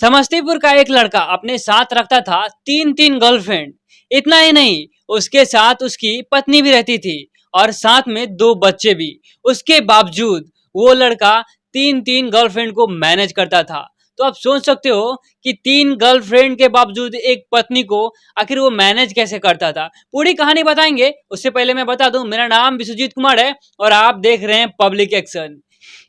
समस्तीपुर का एक लड़का अपने साथ रखता था तीन तीन गर्लफ्रेंड। इतना ही नहीं, उसके साथ उसकी पत्नी भी रहती थी और साथ में दो बच्चे भी। उसके बावजूद वो लड़का तीन तीन गर्लफ्रेंड को मैनेज करता था। तो आप सोच सकते हो कि तीन गर्लफ्रेंड के बावजूद एक पत्नी को आखिर वो मैनेज कैसे करता था। पूरी कहानी बताएंगे, उससे पहले मैं बता दूं, मेरा नाम विश्वजीत कुमार है और आप देख रहे हैं पब्लिक एक्शन।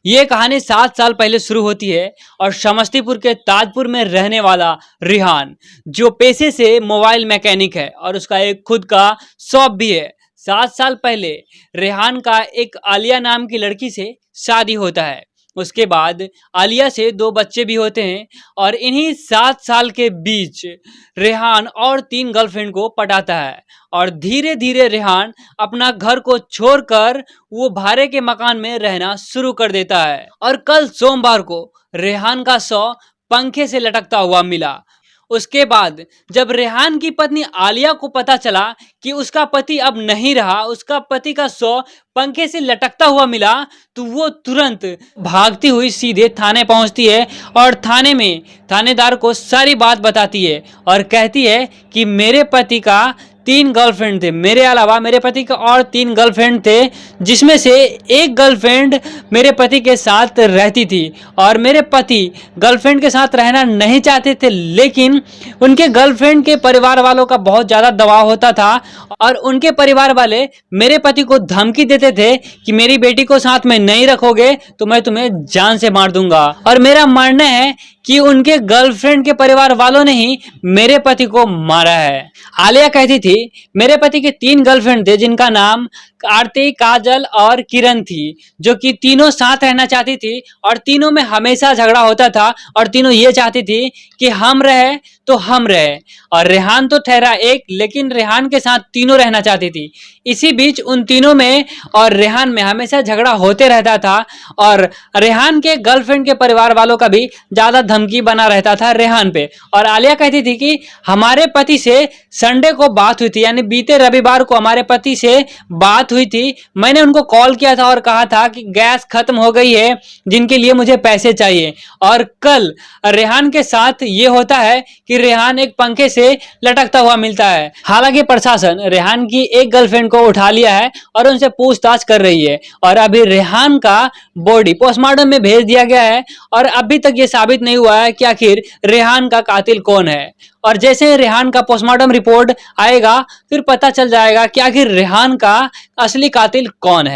ये कहानी 7 साल पहले शुरू होती है और समस्तीपुर के ताजपुर में रहने वाला रिहान, जो पेशे से मोबाइल मैकेनिक है और उसका एक खुद का शॉप भी है। 7 साल पहले रेहान का एक आलिया नाम की लड़की से शादी होता है। उसके बाद आलिया से दो बच्चे भी होते हैं और इन्हीं 7 साल के बीच रेहान और तीन गर्लफ्रेंड को पटाता है और धीरे धीरे रेहान अपना घर को छोड़कर वो भाड़े के मकान में रहना शुरू कर देता है। और कल सोमवार को रेहान का शव पंखे से लटकता हुआ मिला। उसके बाद जब रेहान की पत्नी आलिया को पता चला कि उसका पति अब नहीं रहा, उसका पति का शव पंखे से लटकता हुआ मिला, तो वो तुरंत भागती हुई सीधे थाने पहुंचती है और थाने में थानेदार को सारी बात बताती है और कहती है कि मेरे पति का तीन गर्लफ्रेंड थे, मेरे अलावा मेरे पति का और तीन गर्लफ्रेंड थे, जिसमें से एक गर्लफ्रेंड मेरे पति के साथ रहती थी और मेरे पति गर्लफ्रेंड के साथ रहना नहीं चाहते थे, लेकिन उनके गर्लफ्रेंड के परिवार वालों का बहुत ज़्यादा दबाव होता था और उनके परिवार वाले मेरे पति को धमकी देते थे कि मेरी बेटी को साथ में नहीं रखोगे तो मैं तुम्हें जान से मार दूंगा। और मेरा मानना है कि उनके गर्लफ्रेंड के परिवार वालों ने ही मेरे पति को मारा है। आलिया कहती थी मेरे पति के तीन गर्लफ्रेंड थे, जिनका नाम आरती, काजल और किरण थी, जो कि तीनों साथ रहना चाहती थी और तीनों में हमेशा झगड़ा होता था और तीनों ये चाहती थी कि हम रहे तो हम रहे। और रेहान तो ठहरा एक, लेकिन रेहान के साथ तीनों रहना चाहती थी। इसी बीच उन तीनों में और रेहान में हमेशा झगड़ा होते रहता था और रेहान के गर्लफ्रेंड के परिवार वालों का भी ज्यादा धमकी बना रहता था रेहान पे। और आलिया कहती थी कि हमारे पति से संडे को बात हुई थी, यानी बीते रविवार को हमारे पति से बात हुई थी। मैंने उनको कॉल किया था और कहा था कि गैस खत्म हो गई है, जिनके लिए मुझे पैसे चाहिए। और कल रेहान के साथ ये होता है कि रेहान एक पंखे से लटकता हुआ मिलता है। हालांकि प्रशासन रेहान की एक गर्लफ्रेंड को उठा लिया है और उनसे पूछताछ कर रही है और अभी रेहान का बॉडी पोस्टमार्टम में भेज दिया गया है और अभी तक ये साबित नहीं हुआ है कि आखिर रेहान का कातिल कौन है। और जैसे रेहान का पोस्टमार्टम रिपोर्ट आएगा फिर पता चल जाएगा कि आखिर रेहान का असली कातिल कौन है।